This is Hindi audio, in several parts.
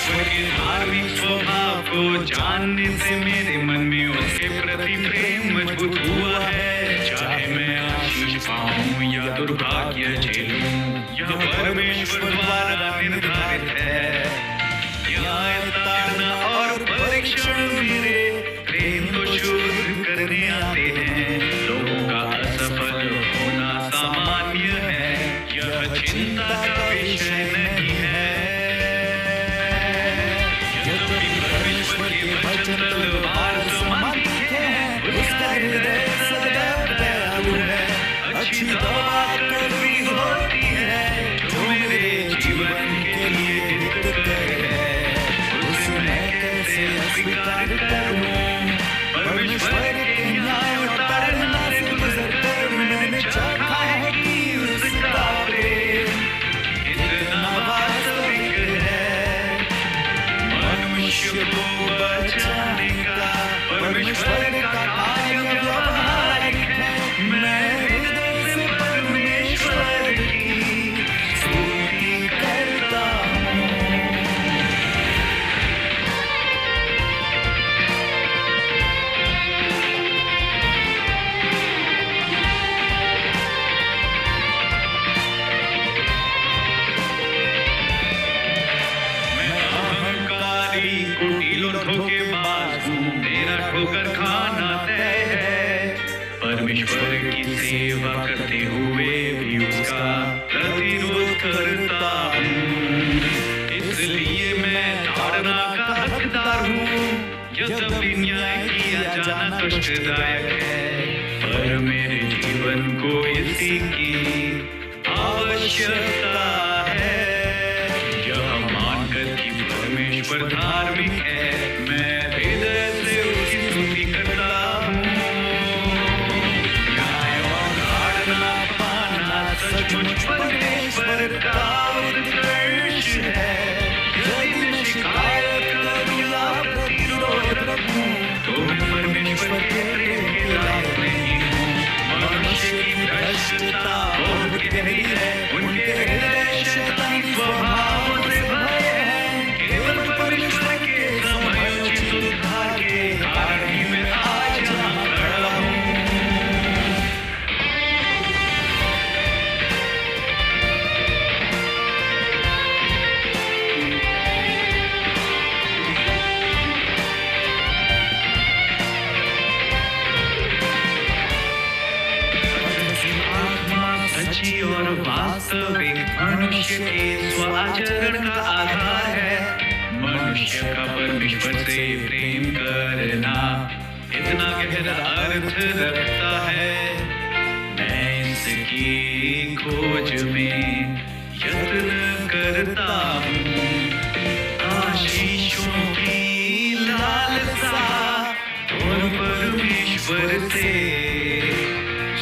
परमेश्वर के धार्मिक स्वभाव को जानने से मेरे मन में उसके प्रति प्रेम मजबूत हुआ है। चाहे मैं आशीष पाऊं या दुर्भाग्य झेलूं, यह परमेश्वर द्वारा निर्धारित है। न्याय ताड़ना और परीक्षण मेरे प्रेम को शुद्ध करने आते हैं। लोगों का असफल होना सामान्य है, यह चिंता का विषय नहीं है। यद्यपि परमेश्वर के वचन तलवार समान तीखे हैं, उसका हृदय सदैव दयालु है। अच्छी दवा कड़वी होती है, जो मेरे जीवन के लिए हितकर है। स्वीकार करूं परमेश्वर के न्याय और ताड़ना से गुजरकर मैंने चाहा है कि उसका प्रेम कितना वास्तविक है। मनुष्य को बचाने का परमेश्वर का कार्य व्यावहारिक है। मैं हृदय से परमेश्वर की स्तुति करता हूँ। धोखेबाज हूँ, मेरा ठोकर खाना तय है। परमेश्वर की सेवा करते हुए भी उसका प्रतिरोध करता हूँ। इसलिए मैं ताड़ना का हकदार हूँ। यद्यपि न्याय किया जाना कष्टदायक है, पर मेरे जीवन को इसी की आवश्यकता है। यह मानकर कि परमेश्वर धार्मिक है, मैं हृदय से उसकी स्तुति करता हूँ। न्याय और ताड़ना पाना सचमुच परमेश्वर का उत्कर्ष है। यदि मैं शिकायत करूँ या प्रतिरोध रखूँ, तो मैं परमेश्वर के प्रेम के लायक नहीं हूँ। मनुष्य की भ्रष्टता बहुत गहरी है, उनके हृदय शैतानी स्वभाव से भरे हैं। केवल परमेश्वर के समयोचित उद्धार के कारण ही मैं आज यहाँ खड़ा हूँ। आत्मा सच्ची और वास्तविक मनुष्य के स्वाचरण का आधार है। मनुष्य का परमेश्वर से प्रेम करना इतना गहरा अर्थ रखता है। मैं इसकी खोज में यत्न करता हूँ। आशीषों की लालसा और परमेश्वर से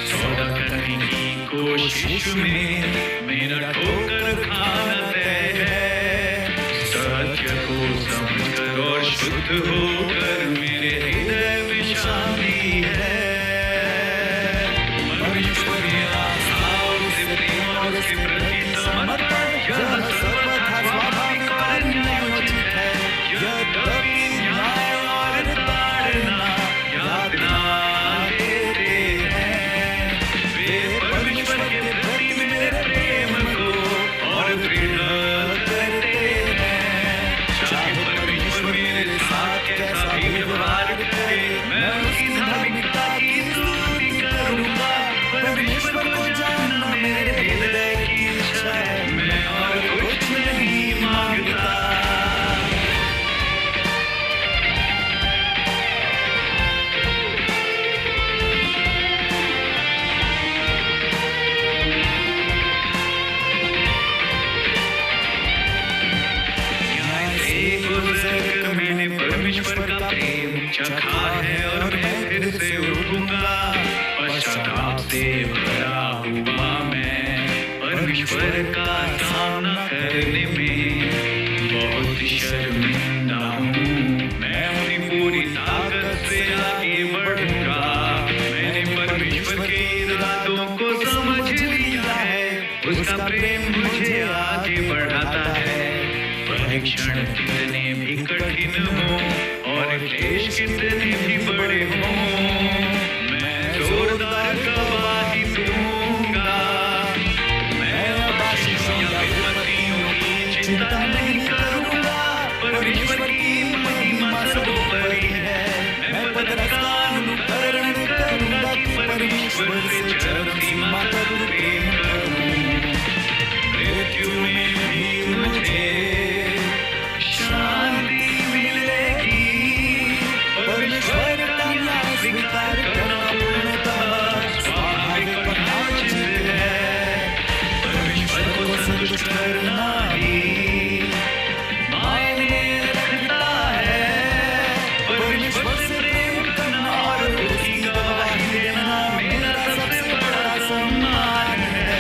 सौदा करने की कोशिश में मेरा ठोकर खाना तय है। सत्य को समझकर और शुद्ध होकर मेरे हृदय में शांति है। परमेश्वर की आस्थाओं से प्रेम और उसके प्रति समर्पण यह सर्वथा स्वाभाविक और न्यायोचित है। यद्यपि न्याय और ताड़ना यातना देते हैं, वे परमेश्वर के प्रति मेरे प्रेम को और दृढ़ करते हैं। चाहे परमेश्वर मेरे साथ कैसा भी व्यवहार करे, मैं उसकी धार्मिकता की स्तुति करूंगा। परमेश्वर को जानना मेरे हृदय की इच्छा है, मैं और कुछ नहीं मांगता। मैंने परमेश्वर का प्रेम चखा है और मैं फिर से उठूंगा। पश्चाताप से भरा हुआ मैं परमेश्वर का सामना करने में बहुत शर्मिंदा हूँ। मैं अपनी पूरी ताकत से आगे बढ़ूंगा। मैंने परमेश्वर के इरादों को समझ लिया है। उसका प्रेम मुझे आगे बढ़ाता है। परीक्षण कितने भी कठिन हो और क्लेश कितने भी बड़े हो, मैं जोरदार गवाही दूंगा। मैं अब आशीषों या विपत्तियों की चिंता नहीं करूंगा, परमेश्वर की महिमा सर्वोपरि है। मैं पद का अनुकरण करूंगा कि परमेश्वर से चरम सीमा तक प्रेम करूं। मृत्यु में भी मुझे शांति मिलेगी, परमेश्वर का न्याय स्वीकार करना पूर्णतः स्वाभाविक और उचित है। परमेश्वर को संतुष्ट करना ही मायने रखता है। परमेश्वर से प्रेम करना और उसकी गवाही देना मेरा सबसे बड़ा सम्मान है।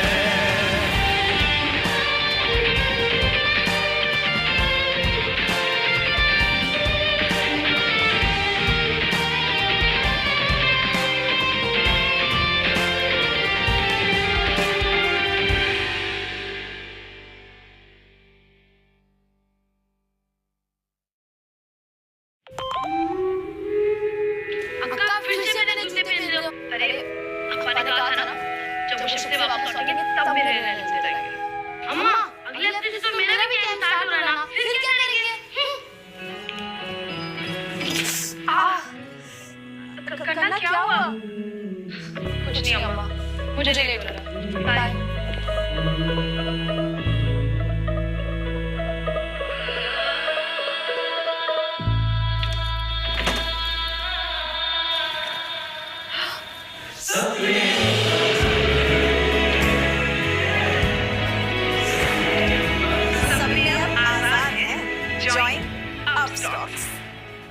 अक्का फिर से मैंने जूते पहन रहे हो। अरे अक्का ने कहा था ना जब वो शिफ्ट से वापस लौटेंगे तब मेरे रहने से जाएंगे। अम्मा अगले हफ्ते से तो मेरा भी टाइम स्टार्ट हो रहा ना, फिर क्या करेंगे? करना क्या हुआ? कुछ नहीं अम्मा, मुझे लेट हो रहा है। Bye.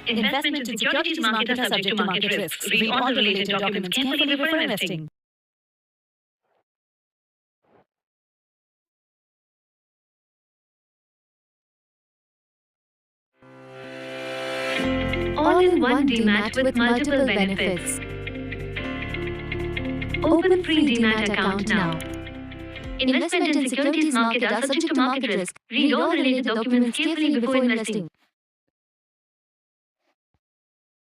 Investment in securities market are subject to market risks. Read all the related documents carefully before investing. All in one DMAT with multiple benefits. Open free DMAT account now. Investment in securities market are subject to market risk. Read all related documents carefully before investing.